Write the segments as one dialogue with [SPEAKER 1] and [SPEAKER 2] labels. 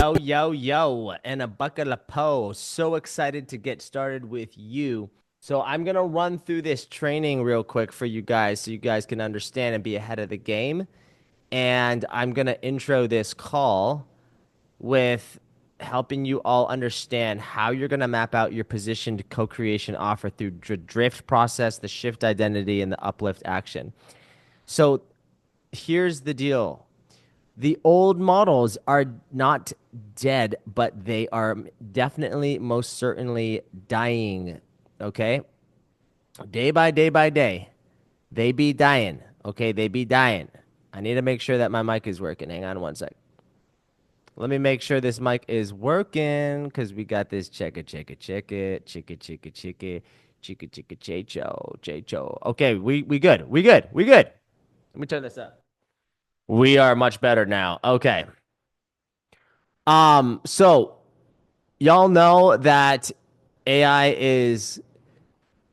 [SPEAKER 1] Yo, and a bucket of po. So excited to get started with you. So I'm gonna run through this training real quick for you guys so you guys can understand and be ahead of the game. And I'm gonna intro this call with helping you all understand how you're gonna map out your positioned co-creation offer through the drift process, the shift identity, and the uplift action. So here's the deal. The old models are not dead, but they are definitely, most certainly dying. Okay. Day by day, they be dying. Okay. They be dying. I need to make sure that my mic is working. Hang on one sec. Let me make sure this mic is working because we got this check it, check it, check it, check it, check it, check it, check it, check it, checho, checho. Okay. We good. We good. We good. Let me turn this up. We are much better now. Okay. So y'all know that AI is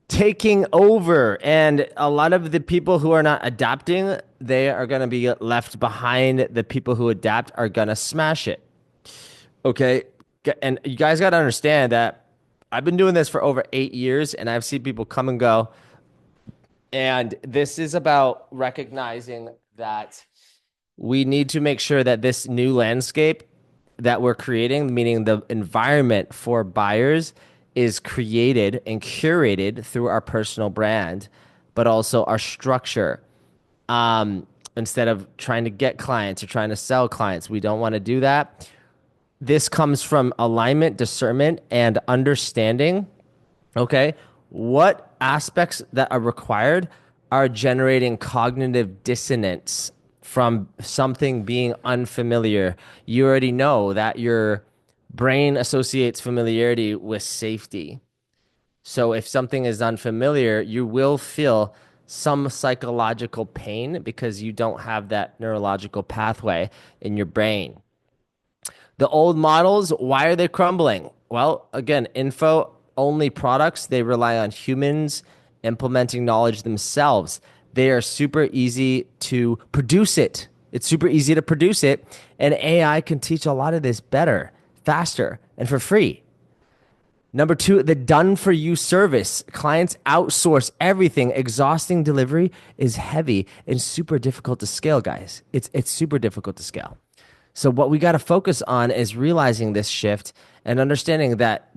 [SPEAKER 1] taking over, and a lot of the people who are not adapting, they are going to be left behind. The people who adapt are going to smash it. Okay. And you guys got to understand that I've been doing this for over 8 years, and I've seen people come and go. And this is about recognizing that we need to make sure that this new landscape that we're creating, meaning the environment for buyers, is created and curated through our personal brand, but also our structure. Instead of trying to get clients or trying to sell clients, we don't want to do that. This comes from alignment, discernment, and understanding. Okay. What aspects that are required are generating cognitive dissonance from something being unfamiliar. You already know that your brain associates familiarity with safety. So if something is unfamiliar, you will feel some psychological pain because you don't have that neurological pathway in your brain. The old models, why are they crumbling? Well, again, info only products, they rely on humans implementing knowledge themselves. They are super easy to produce it. It's super easy to produce it. And AI can teach a lot of this better, faster, and for free. Number two, the done for you service. Clients outsource everything. Exhausting delivery is heavy and super difficult to scale, guys. It's super difficult to scale. So what we got to focus on is realizing this shift and understanding that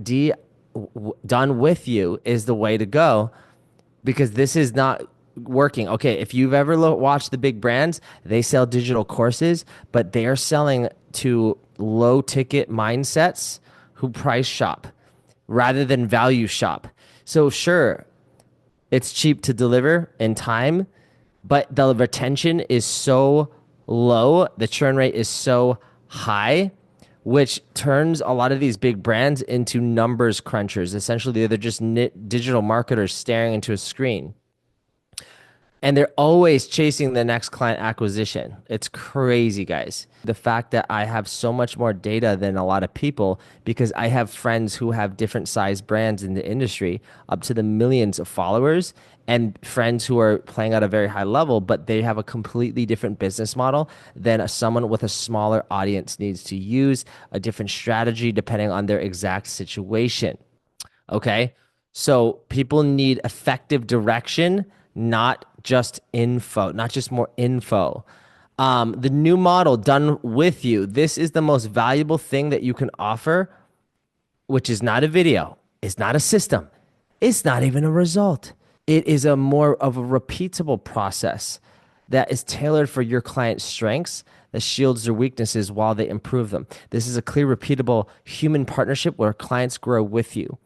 [SPEAKER 1] done with you is the way to go because this is not working. Okay, if you've ever watched the big brands, they sell digital courses, but they are selling to low ticket mindsets who price shop rather than value shop. So sure, it's cheap to deliver in time, but the retention is so low, the churn rate is so high, which turns a lot of these big brands into numbers crunchers. Essentially, they're just digital marketers staring into a screen. And they're always chasing the next client acquisition. It's crazy, guys. The fact that I have so much more data than a lot of people because I have friends who have different size brands in the industry, up to the millions of followers, and friends who are playing at a very high level, but they have a completely different business model than someone with a smaller audience needs to use, a different strategy depending on their exact situation. Okay. So people need effective direction, not just info, not just more info. The new model done with you. This is the most valuable thing that you can offer, which is not a video, it's not a system, it's not even a result. It is a more of a repeatable process that is tailored for your client's strengths that shields their weaknesses while they improve them. This is a clear, repeatable human partnership where clients grow with you.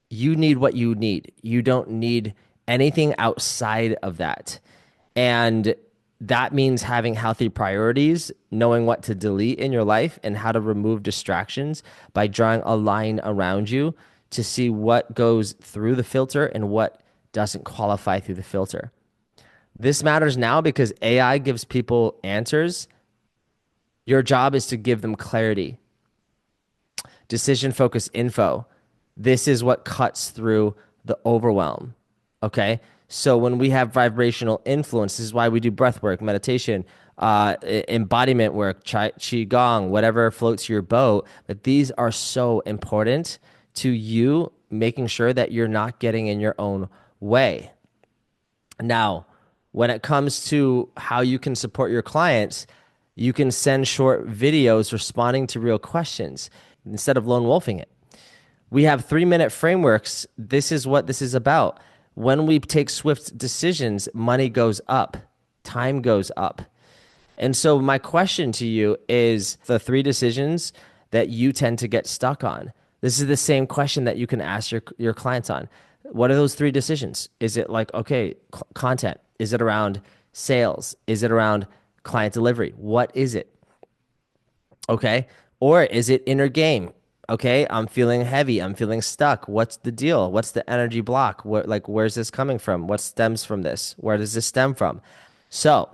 [SPEAKER 1] You need what you need. You don't need anything outside of that. And that means having healthy priorities, knowing what to delete in your life, and how to remove distractions by drawing a line around you to see what goes through the filter and what doesn't qualify through the filter. This matters now because AI gives people answers. Your job is to give them clarity, decision focused info. This is what cuts through the overwhelm. Okay. So when we have vibrational influence, this is why we do breath work, meditation, embodiment work, qigong, whatever floats your boat. But these are so important to you making sure that you're not getting in your own way. Now, when it comes to how you can support your clients, you can send short videos responding to real questions instead of lone wolfing it. We have 3-minute frameworks. This is what this is about. When we take swift decisions, money goes up, time goes up. And so, my question to you is the 3 decisions that you tend to get stuck on. This is the same question that you can ask your clients on. What are those 3 decisions? Is it like, okay, content? Is it around sales? Is it around client delivery? What is it? Okay. Or is it inner game? Okay. I'm feeling heavy. I'm feeling stuck. What's the deal? What's the energy block? Where's this coming from? What stems from this? Where does this stem from? So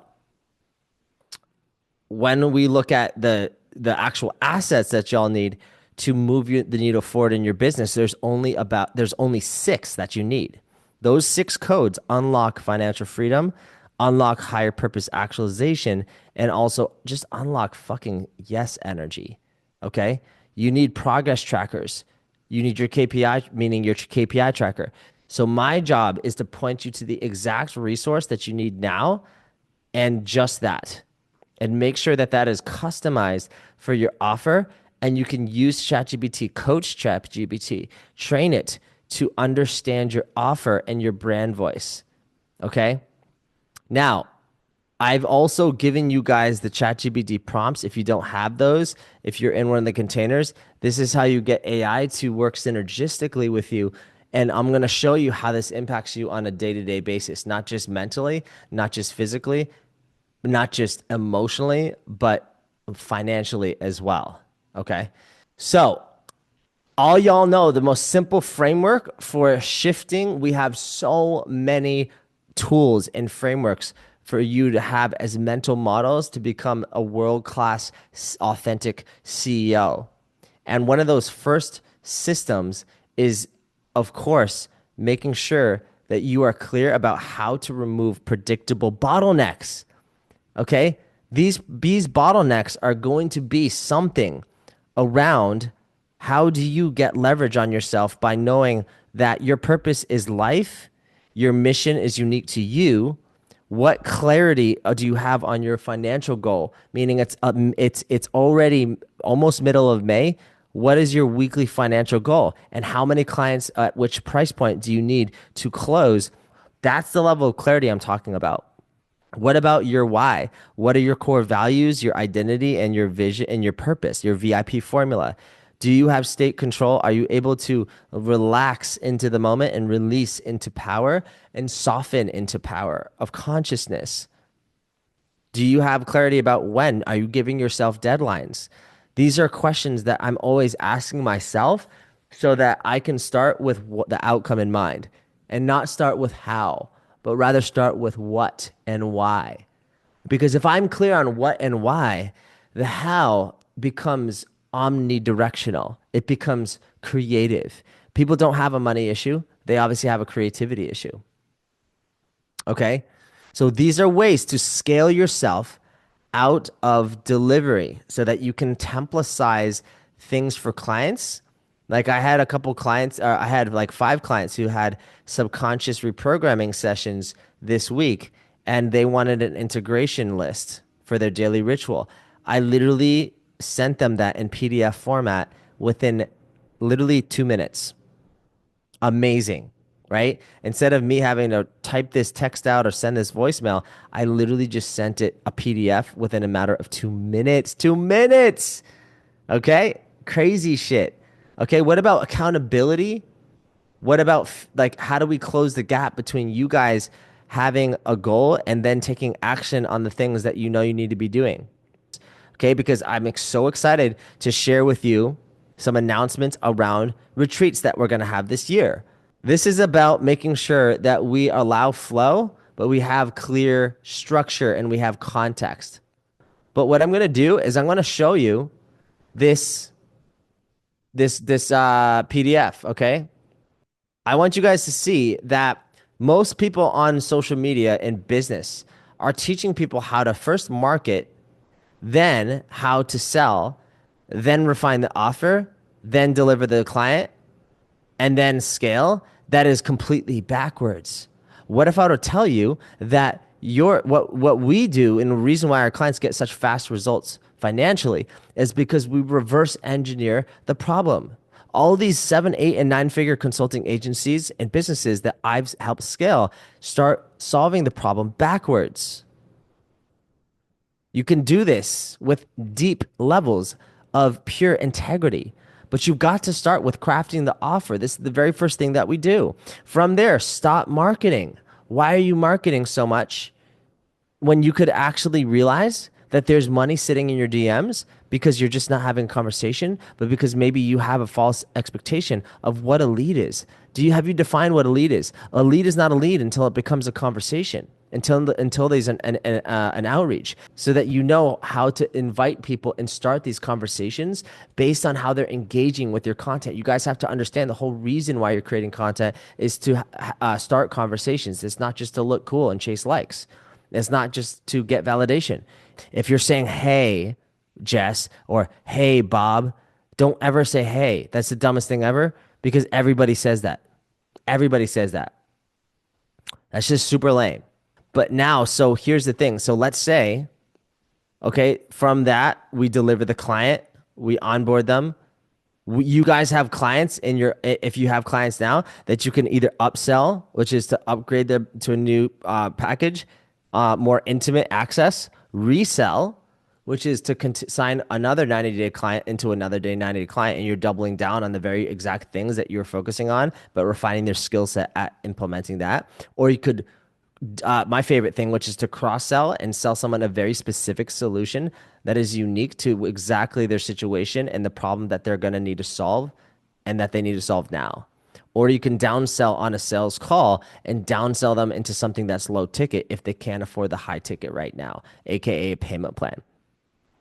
[SPEAKER 1] when we look at the actual assets that y'all need to move the needle forward in your business, there's only 6 that you need. Those 6 codes unlock financial freedom, unlock higher purpose actualization, and also just unlock fucking yes energy. Okay? You need progress trackers. You need your KPI, meaning your KPI tracker. So my job is to point you to the exact resource that you need now and just that. And make sure that that is customized for your offer. And you can use ChatGPT, coach ChatGPT, train it to understand your offer and your brand voice. Okay? Now, I've also given you guys the ChatGPT prompts. If you don't have those, if you're in one of the containers, this is how you get AI to work synergistically with you. And I'm going to show you how this impacts you on a day-to-day basis, not just mentally, not just physically, not just emotionally, but financially as well. Okay. So, all y'all know the most simple framework for shifting, we have so many tools and frameworks for you to have as mental models to become a world-class, authentic CEO. And one of those first systems is, of course, making sure that you are clear about how to remove predictable bottlenecks. Okay? These bottlenecks are going to be something around how do you get leverage on yourself by knowing that your purpose is life, your mission is unique to you. What clarity do you have on your financial goal? Meaning it's already almost middle of May. What is your weekly financial goal? And how many clients at which price point do you need to close? That's the level of clarity I'm talking about. What about your why? What are your core values, your identity, and your vision and your purpose, your VIP formula? Do you have state control? Are you able to relax into the moment and release into power and soften into power of consciousness? Do you have clarity about when? Are you giving yourself deadlines? These are questions that I'm always asking myself so that I can start with the outcome in mind and not start with how, but rather start with what and why. Because if I'm clear on what and why, the how becomes omnidirectional. It becomes creative. People don't have a money issue. They obviously have a creativity issue. Okay? So these are ways to scale yourself out of delivery so that you can templicize things for clients. Like I had a couple clients, I had like 5 clients who had subconscious reprogramming sessions this week, and they wanted an integration list for their daily ritual. I literally sent them that in PDF format within literally 2 minutes. Amazing, right? Instead of me having to type this text out or send this voicemail, I literally just sent it a PDF within a matter of 2 minutes. 2 minutes. Okay? Crazy shit. Okay, what about accountability? What about like how do we close the gap between you guys having a goal and then taking action on the things that you know you need to be doing? Okay, because I'm so excited to share with you some announcements around retreats that we're going to have this year. This is about making sure that we allow flow, but we have clear structure and we have context. But what I'm going to do is I'm going to show you this PDF, okay? I want you guys to see that most people on social media in business are teaching people how to first market, then how to sell, then refine the offer, then deliver the client, and then scale, that is completely backwards. What if I were to tell you that what we do and the reason why our clients get such fast results financially is because we reverse engineer the problem. All these 7, 8, and 9 figure consulting agencies and businesses that I've helped scale start solving the problem backwards. You can do this with deep levels of pure integrity, but you've got to start with crafting the offer. This is the very first thing that we do. From there, stop marketing. Why are you marketing so much when you could actually realize that there's money sitting in your DMs because you're just not having a conversation, but because maybe you have a false expectation of what a lead is? Have you defined what a lead is? A lead is not a lead until it becomes a conversation, until there's an outreach, so that you know how to invite people and start these conversations based on how they're engaging with your content. You guys have to understand the whole reason why you're creating content is to start conversations. It's not just to look cool and chase likes. It's not just to get validation. If you're saying, hey, Jess, or hey, Bob, don't ever say hey. That's the dumbest thing ever because everybody says that. Everybody says that. That's just super lame. But now, so here's the thing. So let's say, okay, from that, we deliver the client, we onboard them. You guys have clients if you have clients now that you can either upsell, which is to upgrade them to a new package, more intimate access, resell, which is to sign another 90-day client into another 90-day client, and you're doubling down on the very exact things that you're focusing on, but refining their skill set at implementing that. Or you could, my favorite thing, which is to cross sell and sell someone a very specific solution that is unique to exactly their situation and the problem that they're going to need to solve and that they need to solve now. Or you can downsell on a sales call and downsell them into something that's low ticket if they can't afford the high ticket right now, aka a payment plan.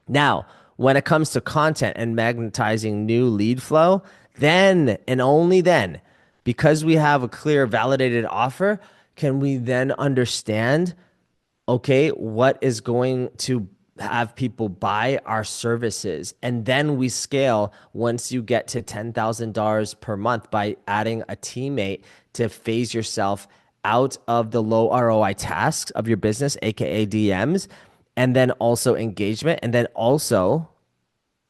[SPEAKER 1] Now, when it comes to content and magnetizing new lead flow, then and only then, because we have a clear validated offer, can we then understand, okay, what is going to have people buy our services? And then we scale once you get to $10,000 per month by adding a teammate to phase yourself out of the low ROI tasks of your business, aka DMs, and then also engagement, and then also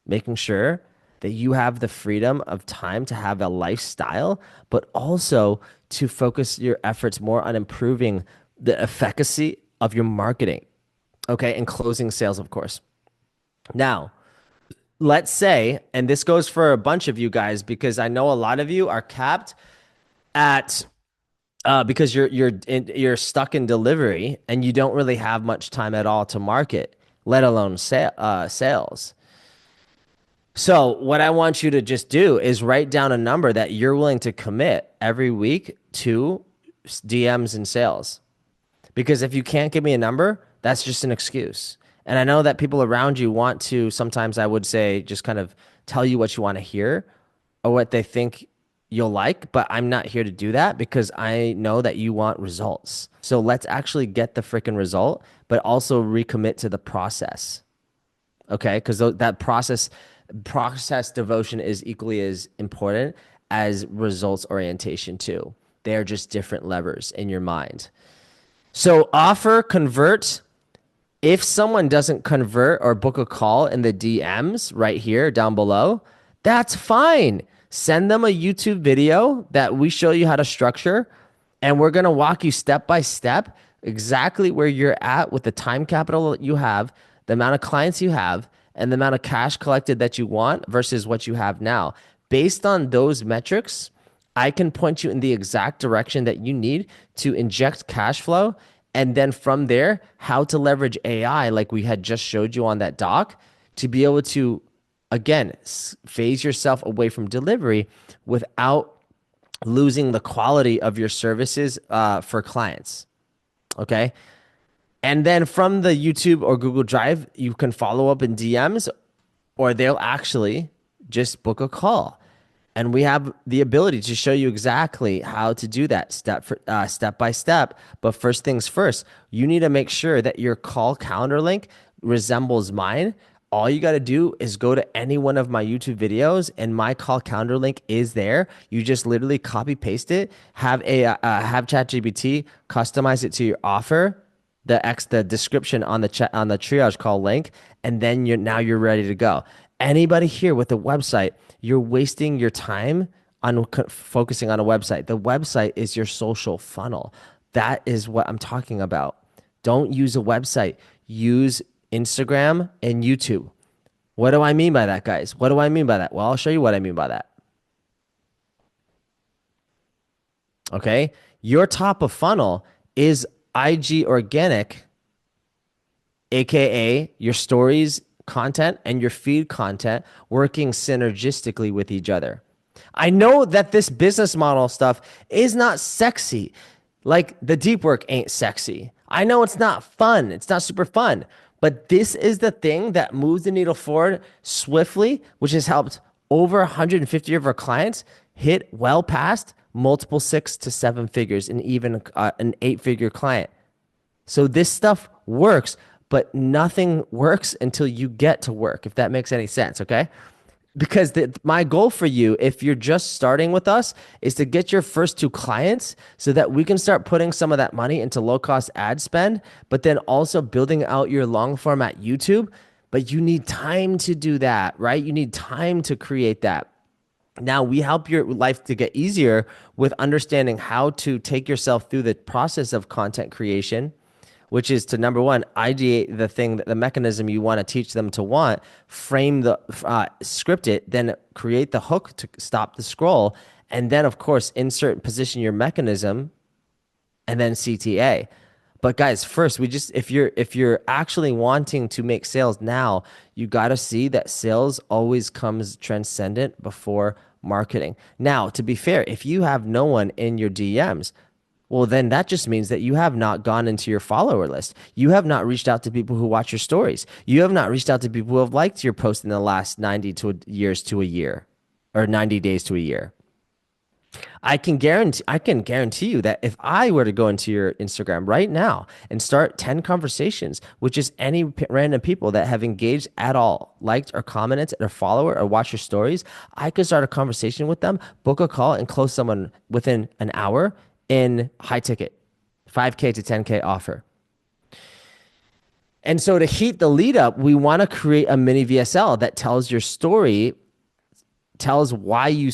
[SPEAKER 1] making sure that you have the freedom of time to have a lifestyle, but also to focus your efforts more on improving the efficacy of your marketing, okay, and closing sales, of course. Now, let's say, and this goes for a bunch of you guys, because I know a lot of you are capped at because you're stuck in delivery and you don't really have much time at all to market, let alone sales. So what I want you to just do is write down a number that you're willing to commit every week to DMs and sales. Because if you can't give me a number, that's just an excuse. And I know that people around you want to, sometimes I would say, just kind of tell you what you want to hear or what they think you'll like, but I'm not here to do that because I know that you want results. So let's actually get the freaking result, but also recommit to the process. Okay? Because that process devotion is equally as important as results orientation too. They are just different levers in your mind. So offer, convert. If someone doesn't convert or book a call in the DMs right here down below, that's fine. Send them a YouTube video that we show you how to structure, and we're going to walk you step by step exactly where you're at with the time capital that you have, the amount of clients you have, and the amount of cash collected that you want versus what you have now. Based on those metrics, I can point you in the exact direction that you need to inject cash flow. And then from there, how to leverage AI, like we had just showed you on that doc, to be able to, again, phase yourself away from delivery without losing the quality of your services for clients. Okay. And then from the YouTube or Google Drive, you can follow up in DMs, or they'll actually just book a call. And we have the ability to show you exactly how to do that step by step. But first things first, you need to make sure that your call calendar link resembles mine. All you got to do is go to any one of my YouTube videos and my call calendar link is there. You just literally copy paste it, have ChatGPT customize it to your offer, the description on the chat on the triage call link, and then you're ready to go. Anybody here with a website, you're wasting your time on focusing on a website. The website is your social funnel. That is what I'm talking about. Don't use a website. Use Instagram and YouTube. What do I mean by that, guys? What do I mean by that? Well, I'll show you what I mean by that. Okay. Your top of funnel is IG organic, AKA your stories content and your feed content working synergistically with each other. I know that this business model stuff is not sexy. Like the deep work ain't sexy. I know it's not fun. It's not super fun. But this is the thing that moves the needle forward swiftly, which has helped over 150 of our clients hit well past multiple 6 to 7 figures and even an 8-figure client. So this stuff works, but nothing works until you get to work, if that makes any sense, okay? Because my goal for you, if you're just starting with us, is to get your first 2 clients so that we can start putting some of that money into low-cost ad spend, but then also building out your long format YouTube. But you need time to do that, right? You need time to create that. Now, we help your life to get easier with understanding how to take yourself through the process of content creation, which is to number one, ideate the mechanism you want to teach them to want, frame script it, then create the hook to stop the scroll, and then of course insert and position your mechanism, and then CTA. But guys, first if you're actually wanting to make sales now, you got to see that sales always comes transcendent before marketing. Now, to be fair, if you have no one in your DMs, well, then that just means that you have not gone into your follower list. You have not reached out to people who watch your stories. You have not reached out to people who have liked your post in the last 90 years to a year, or 90 days to a year. I can guarantee you that if I were to go into your Instagram right now and start 10 conversations with just any random people that have engaged at all, liked or commented or follower or watched your stories, I could start a conversation with them, book a call, and close someone within an hour in high ticket, 5K to 10K offer. And so to heat the lead up, we want to create a mini VSL that tells your story, tells why you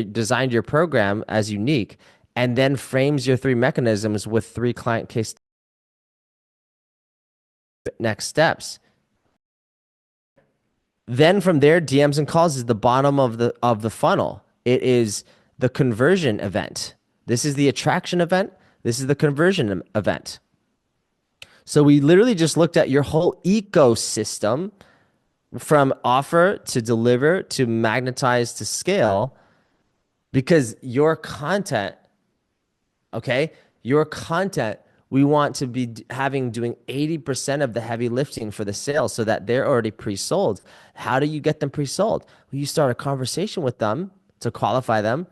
[SPEAKER 1] designed your program as unique, and then frames your 3 mechanisms with 3 client case next steps. Then from there, DMs and calls is the bottom of the funnel. It is the conversion event. This is the attraction event. This is the conversion event. So we literally just looked at your whole ecosystem from offer to deliver to magnetize to scale, because your content, okay, your content, we want to be doing 80% of the heavy lifting for the sales so that they're already pre-sold. How do you get them pre-sold? Well, you start a conversation with them to qualify them,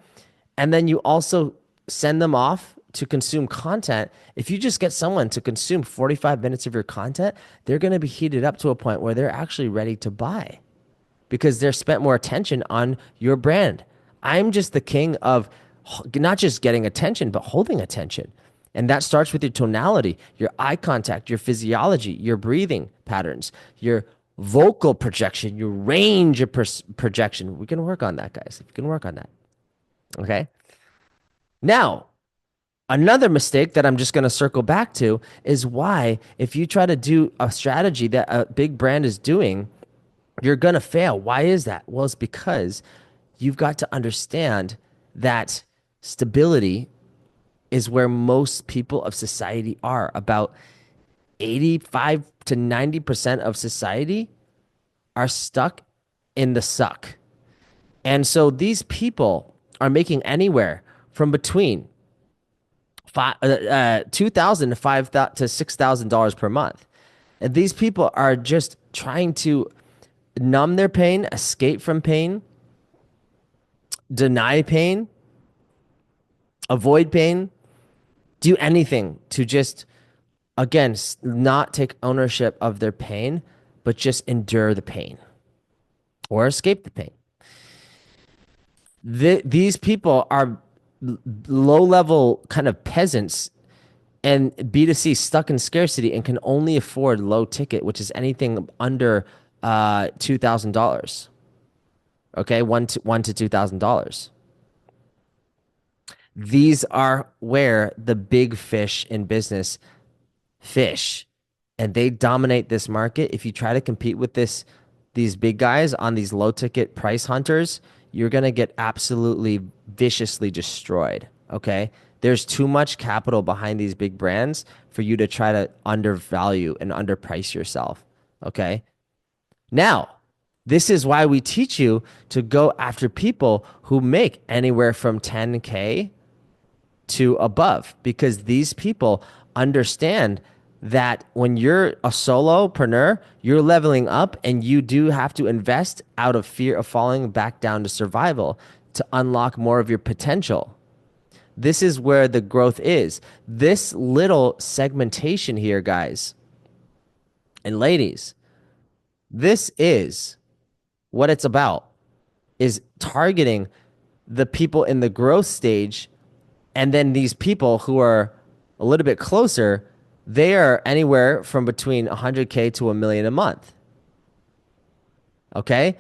[SPEAKER 1] and then you also send them off to consume content. If you just get someone to consume 45 minutes of your content, they're going to be heated up to a point where they're actually ready to buy because they're spent more attention on your brand. I'm just the king of not just getting attention, but holding attention. And that starts with your tonality, your eye contact, your physiology, your breathing patterns, your vocal projection, your range of projection. We can work on that, guys. We can work on that. Okay. Now, another mistake that I'm just going to circle back to is why, if you try to do a strategy that a big brand is doing, you're going to fail. Why is that? Well, it's because you've got to understand that stability is where most people of society are. About 85 to 90% of society are stuck in the suck. And so these people are making anywhere from between $2,000 to $5,000 to $6,000 per month. And these people are just trying to numb their pain, escape from pain, deny pain, avoid pain, do anything to just, again, not take ownership of their pain, but just endure the pain or escape the pain. These people are low level kind of peasants and B2C stuck in scarcity and can only afford low ticket, which is anything under $2,000. Okay, one to $2,000. These are where the big fish in business fish, and they dominate this market. If you try to compete with these big guys on these low ticket price hunters, you're gonna get absolutely viciously destroyed. Okay, there's too much capital behind these big brands for you to try to undervalue and underprice yourself. Okay, now this is why we teach you to go after people who make anywhere from 10K to above, because these people understand that when you're a solopreneur, you're leveling up and you do have to invest out of fear of falling back down to survival to unlock more of your potential. This is where the growth is. This little segmentation here, guys and ladies, this is what it's about, is targeting the people in the growth stage. And then these people who are a little bit closer, they are anywhere from between 100K to a million a month. Okay.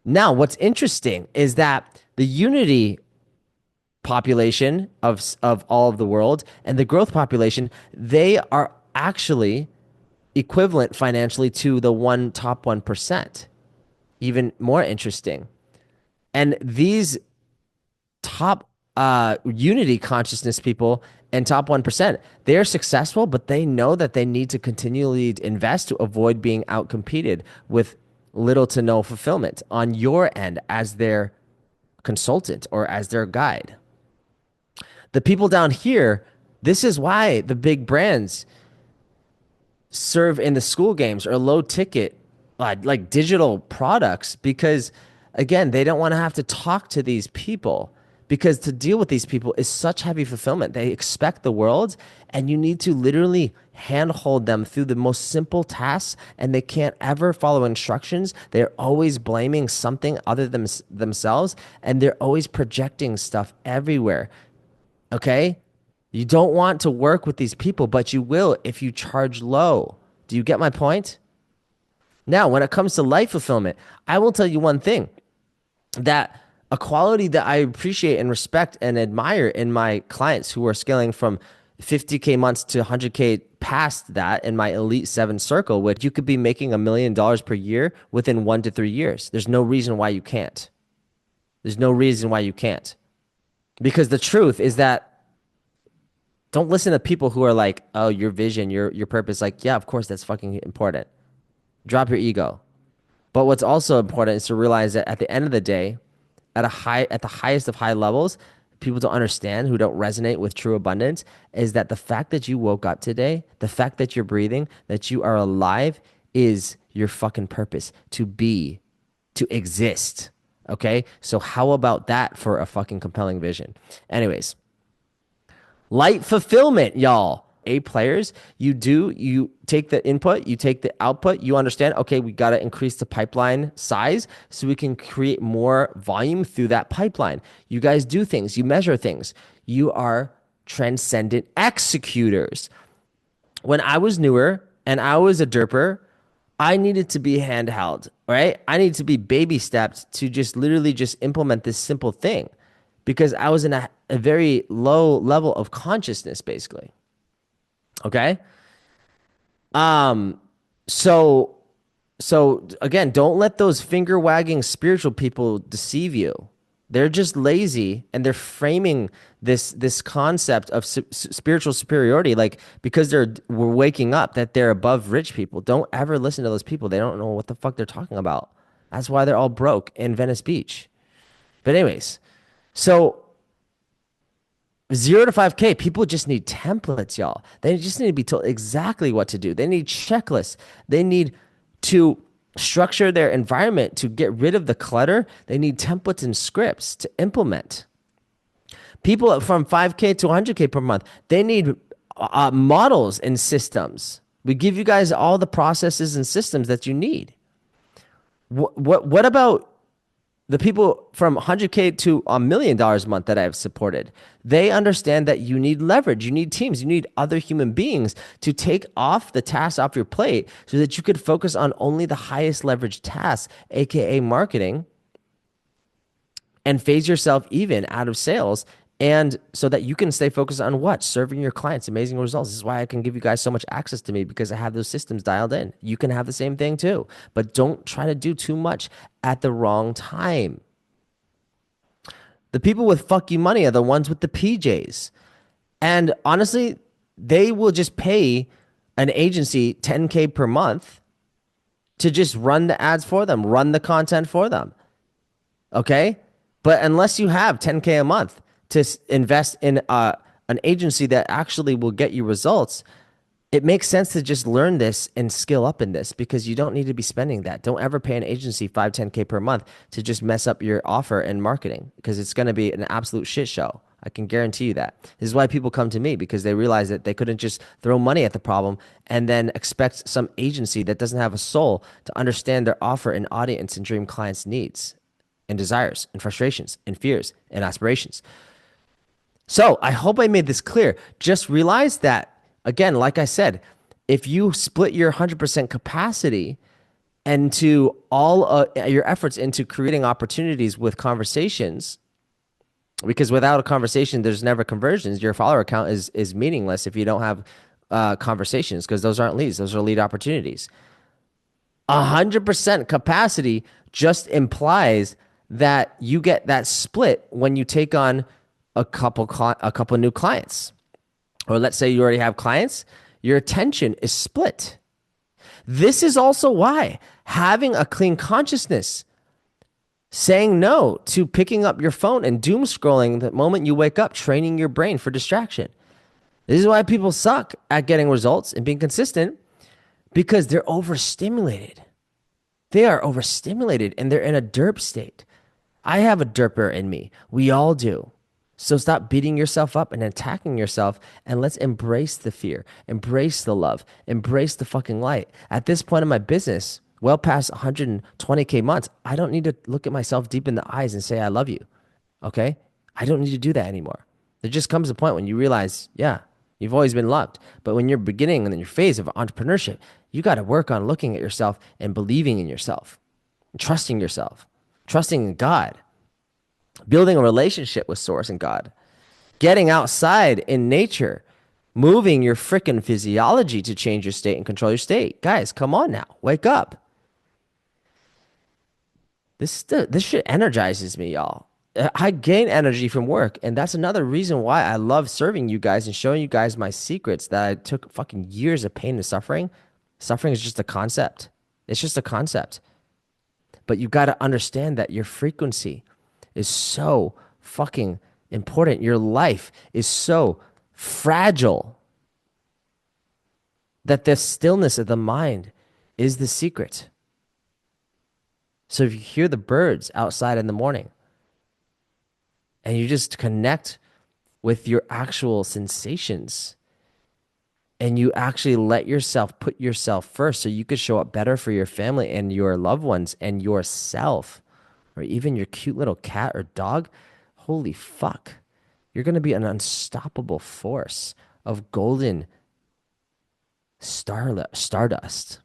[SPEAKER 1] Now, what's interesting is that the unity population of all of the world and the growth population, they are actually equivalent financially to the top 1%. Even more interesting. And these top unity consciousness people and top 1%, they're successful, but they know that they need to continually invest to avoid being outcompeted with little to no fulfillment on your end as their consultant or as their guide. The people down here, this is why the big brands serve in the school games or low ticket, like digital products, because again, they don't want to have to talk to these people, because to deal with these people is such heavy fulfillment. They expect the world, and you need to literally handhold them through the most simple tasks, and they can't ever follow instructions. They're always blaming something other than themselves, and they're always projecting stuff everywhere. Okay? You don't want to work with these people, but you will if you charge low. Do you get my point? Now, when it comes to life fulfillment, I will tell you one thing, that a quality that I appreciate and respect and admire in my clients who are scaling from 50K months to 100K past that in my Elite 7 circle, which you could be making $1 million per year within 1 to 3 years. There's no reason why you can't. There's no reason why you can't. Because the truth is that don't listen to people who are like, oh, your vision, your purpose. Like, yeah, of course, that's fucking important. Drop your ego. But what's also important is to realize that at the end of the day, at the highest of high levels, people don't understand, who don't resonate with true abundance, is that the fact that you woke up today, the fact that you're breathing, that you are alive is your fucking purpose, to be, to exist. Okay? So how about that for a fucking compelling vision? Anyways, light fulfillment, y'all. A players, you take the input, you take the output, you understand, okay, we got to increase the pipeline size so we can create more volume through that pipeline. You guys do things, you measure things. You are transcendent executors. When I was newer and I was a derper, I needed to be handheld, right? I needed to be baby stepped to just literally just implement this simple thing, because I was in a very low level of consciousness, basically. Okay. Um, so again, don't let those finger wagging spiritual people deceive you. They're just lazy, and they're framing this concept of spiritual superiority, like because we're waking up, that they're above rich people. Don't ever listen to those people. They don't know what the fuck they're talking about. That's why they're all broke in Venice Beach. But anyways, so 0 to 5K, people just need templates, y'all. They just need to be told exactly what to do. They need checklists. They need to structure their environment to get rid of the clutter. They need templates and scripts to implement. People from 5K to 100K per month, they need models and systems. We give you guys all the processes and systems that you need. What about the people from 100K to $1 million a month that I've supported? They understand that you need leverage, you need teams, you need other human beings to take off the tasks off your plate so that you could focus on only the highest leverage tasks, aka marketing, and phase yourself even out of sales. And so that you can stay focused on what? Serving your clients, amazing results. This is why I can give you guys so much access to me, because I have those systems dialed in. You can have the same thing too, but don't try to do too much at the wrong time. The people with fuck you money are the ones with the PJs. And honestly, they will just pay an agency 10K per month to just run the ads for them, run the content for them. Okay? But unless you have 10K a month to invest in an agency that actually will get you results, it makes sense to just learn this and skill up in this, because you don't need to be spending that. Don't ever pay an agency 5, 10K per month to just mess up your offer and marketing, because it's going to be an absolute shit show. I can guarantee you that. This is why people come to me, because they realize that they couldn't just throw money at the problem and then expect some agency that doesn't have a soul to understand their offer and audience and dream clients' needs and desires and frustrations and fears and aspirations. So I hope I made this clear. Just realize that, again, like I said, if you split your 100% capacity into all your efforts into creating opportunities with conversations, because without a conversation, there's never conversions. Your follower count is meaningless if you don't have conversations, because those aren't leads. Those are lead opportunities. 100% capacity just implies that you get that split when you take on a couple new clients. Or let's say you already have clients, your attention is split. This is also why having a clean consciousness, saying no to picking up your phone and doom scrolling the moment you wake up, training your brain for distraction. This is why people suck at getting results and being consistent, because they're overstimulated. They are overstimulated and they're in a derp state. I have a derper in me. We all do. So stop beating yourself up and attacking yourself, and let's embrace the fear, embrace the love, embrace the fucking light. At this point in my business, well past 120K months, I don't need to look at myself deep in the eyes and say, I love you. Okay? I don't need to do that anymore. There just comes a point when you realize, yeah, you've always been loved. But when you're beginning in your phase of entrepreneurship, you got to work on looking at yourself and believing in yourself, trusting in God, building a relationship with Source and God, getting outside in nature, moving your freaking physiology to change your state and control your state. Guys, come on now. Wake up. This shit energizes me, y'all. I gain energy from work, and that's another reason why I love serving you guys and showing you guys my secrets that I took fucking years of pain and suffering. Suffering is just a concept. It's just a concept. But you got to understand that your frequency is so fucking important. Your life is so fragile that the stillness of the mind is the secret. So if you hear the birds outside in the morning and you just connect with your actual sensations and you actually let yourself put yourself first so you could show up better for your family and your loved ones and yourself, or even your cute little cat or dog, holy fuck, you're going to be an unstoppable force of golden stardust.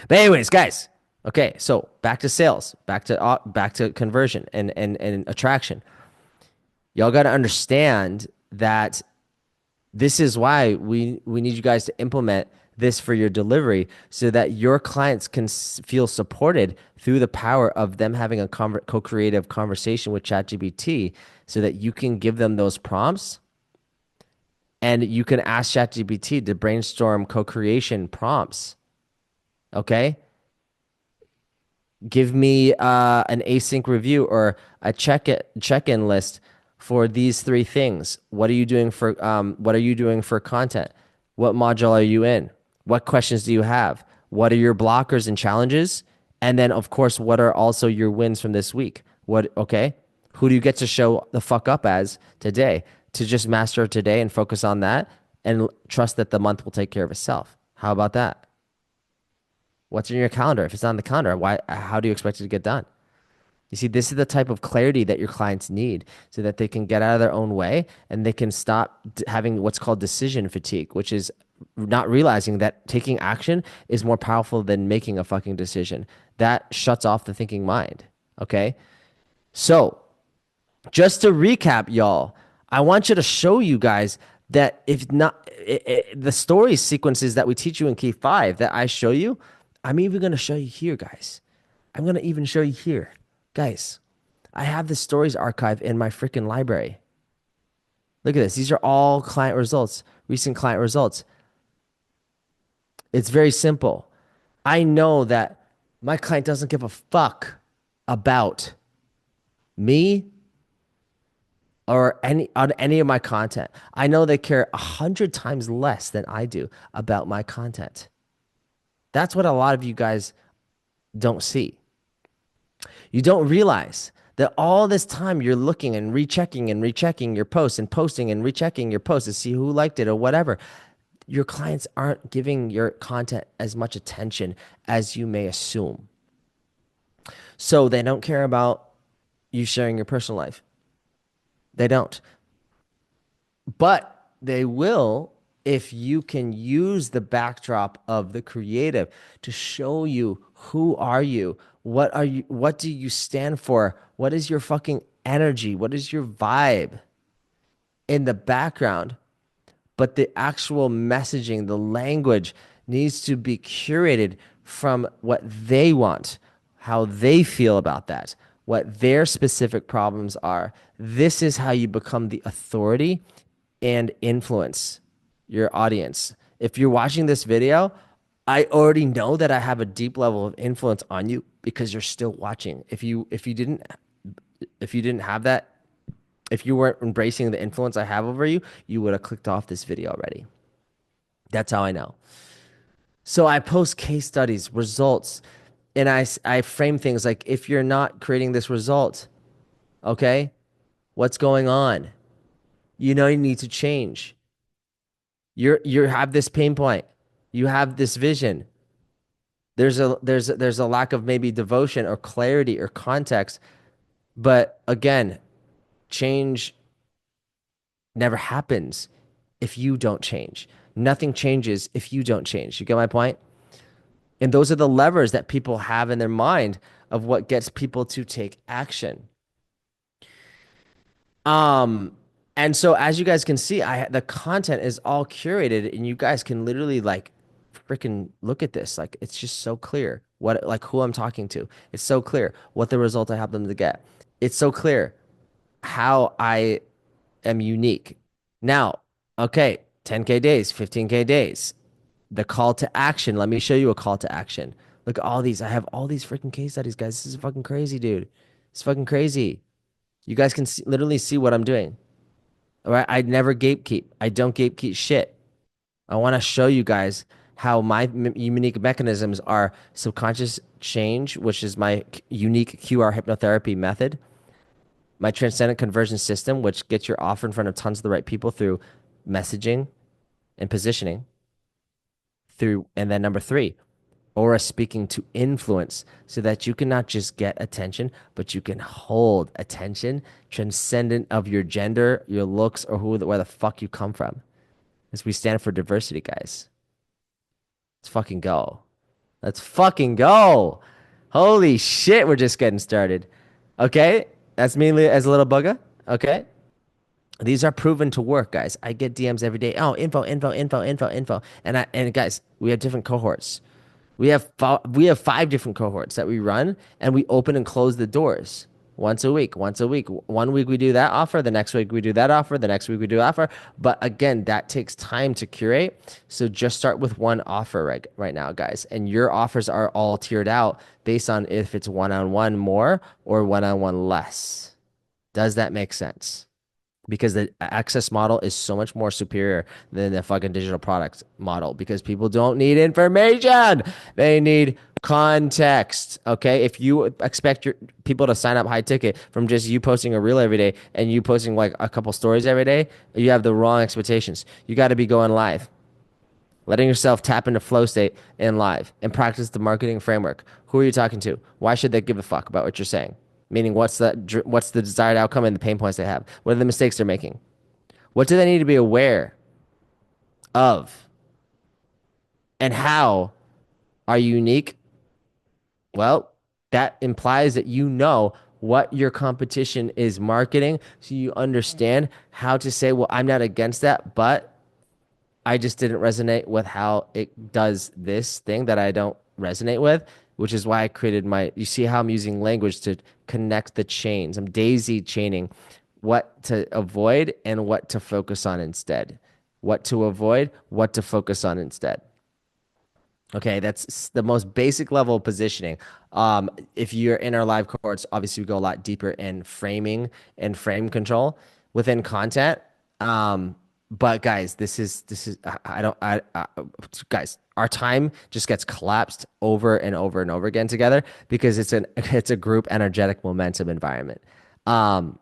[SPEAKER 1] But anyways, guys, okay, so back to sales, back to conversion and attraction. Y'all got to understand that this is why we need you guys to implement this for your delivery, so that your clients can feel supported through the power of them having a co-creative conversation with ChatGPT, so that you can give them those prompts and you can ask ChatGPT to brainstorm co-creation prompts. Okay? Give me an async review or a check-in list for these 3 things. What are you doing for content? What module are you in? What questions do you have? What are your blockers and challenges? And then, of course, what are also your wins from this week? Okay? Who do you get to show the fuck up as today? To just master today and focus on that and trust that the month will take care of itself. How about that? What's in your calendar? If it's not on the calendar, how do you expect it to get done? You see, this is the type of clarity that your clients need so that they can get out of their own way and they can stop having what's called decision fatigue, which is not realizing that taking action is more powerful than making a fucking decision. That shuts off the thinking mind. Okay. So, just to recap, y'all, I want you to show you guys that if not the story sequences that we teach you in key 5 that I show you, I'm even going to show you here, guys. I'm going to even show you here. Guys, I have the stories archive in my freaking library. Look at this. These are all client results, recent client results. It's very simple. I know that my client doesn't give a fuck about me or any of my content. I know they care 100 times less than I do about my content. That's what a lot of you guys don't see. You don't realize that all this time you're looking and rechecking your posts and posting and rechecking your posts to see who liked it or whatever. Your clients aren't giving your content as much attention as you may assume. So they don't care about you sharing your personal life. They don't. But they will if you can use the backdrop of the creative to show you who are you, what do you stand for, what is your fucking energy, what is your vibe in the background. But the actual messaging, the language needs to be curated from what they want, how they feel about that, what their specific problems are. This is how you become the authority and influence your audience. If you're watching this video, I already know that I have a deep level of influence on you because you're still watching. If you didn't have that, if you weren't embracing the influence I have over you, you would have clicked off this video already. That's how I know. So I post case studies, results, and I frame things like if you're not creating this result, okay, what's going on? You know you need to change. You have this pain point. You have this vision. There's a lack of maybe devotion or clarity or context. But again, change never happens if you don't change. Nothing changes if you don't change. You get my point? And those are the levers that people have in their mind of what gets people to take action. Um, and so as you guys can see, the content is all curated, and you guys can literally like freaking look at this. Like it's just so clear what like who I'm talking to. It's so clear what the result I have them to get. It's so clear how I am unique. Now, okay, 10K days, 15K days. The call to action. Let me show you a call to action. Look at all these. I have all these freaking case studies, guys. This is fucking crazy, dude. It's fucking crazy. You guys can literally see what I'm doing. All right. I never gatekeep. I don't gatekeep shit. I want to show you guys how my unique mechanisms are subconscious change, which is my unique QR hypnotherapy method, my transcendent conversion system, which gets your offer in front of tons of the right people through messaging and positioning and then number 3, aura speaking to influence so that you can not just get attention, but you can hold attention transcendent of your gender, your looks, or where the fuck you come from. As we stand for diversity, guys. Let's fucking go. Let's fucking go. Holy shit, we're just getting started. Okay? That's me as a little bugger. Okay? These are proven to work, guys. I get DMs every day. Oh, info. And guys, we have different cohorts. We have 5 different cohorts that we run, and we open and close the doors once a week. Once a week. One week we do that offer. The next week we do that offer. The next week we do offer. But again, that takes time to curate. So just start with one offer right now, guys. And your offers are all tiered out based on if it's one-on-one more or one-on-one less. Does that make sense? because the access model is so much more superior than the fucking digital product model because people don't need information. They need context. Okay. If you expect your people to sign up high ticket from just you posting a reel every day and you posting like a couple stories every day, you have the wrong expectations. You got to be going live, letting yourself tap into flow state in live and practice the marketing framework. Who are you talking to? Why should they give a fuck about what you're saying? Meaning, what's the desired outcome and the pain points they have? What are the mistakes they're making? What do they need to be aware of? And how are you unique? Well, that implies that you know what your competition is marketing, so you understand how to say, well, I'm not against that, but I just didn't resonate with how it does this thing that I don't resonate with, which is why I created you see how I'm using language to connect the chains. I'm daisy chaining what to avoid and what to focus on instead. What to avoid, what to focus on instead. Okay, that's the most basic level of positioning. If you're in our live course, obviously we go a lot deeper in framing and frame control within content. But guys, this is I don't I guys, our time just gets collapsed over and over and over again together because it's a group energetic momentum environment. Um,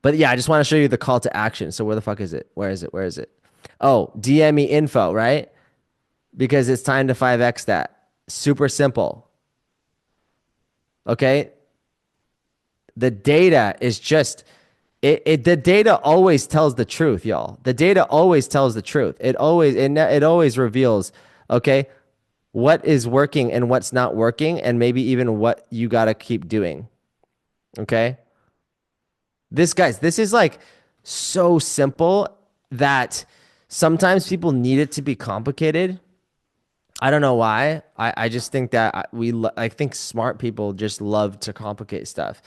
[SPEAKER 1] but yeah, I just want to show you the call to action. So where the fuck is it? Where is it? Where is it? Oh, DM me info, right? Because it's time to 5x that. Super simple. Okay? The data is just the data always tells the truth, y'all. The data always tells the truth. It always reveals, okay, what is working and what's not working and maybe even what you got to keep doing. Okay? This is like so simple that sometimes people need it to be complicated. I don't know why. I just think that I think smart people just love to complicate stuff.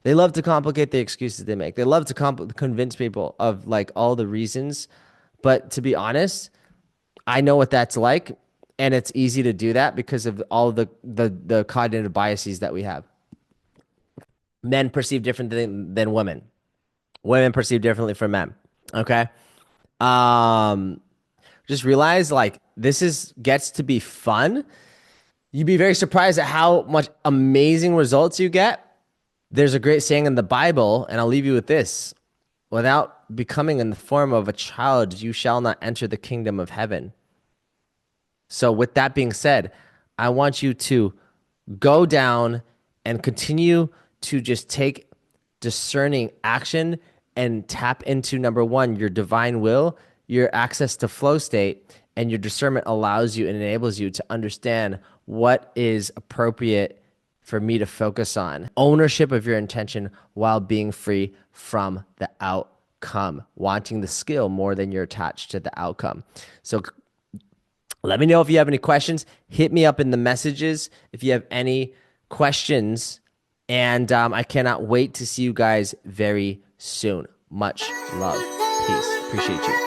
[SPEAKER 1] They love to complicate the excuses they make. They love to convince people of like all the reasons. But to be honest, I know what that's like, and it's easy to do that because of all the cognitive biases that we have. Men perceive different than women. Women perceive differently from men. Okay. Um, just realize like this is gets to be fun. You'd be very surprised at how much amazing results you get. There's a great saying in the Bible, and I'll leave you with this. Without becoming in the form of a child, you shall not enter the kingdom of heaven. So, with that being said, I want you to go down and continue to just take discerning action and tap into number one, your divine will, your access to flow state, and your discernment allows you and enables you to understand what is appropriate for me to focus on. Ownership of your intention while being free from the outcome, wanting the skill more than you're attached to the outcome. So let me know if you have any questions. Hit me up in the messages if you have any questions. And I cannot wait to see you guys very soon. Much love. Peace. Appreciate you.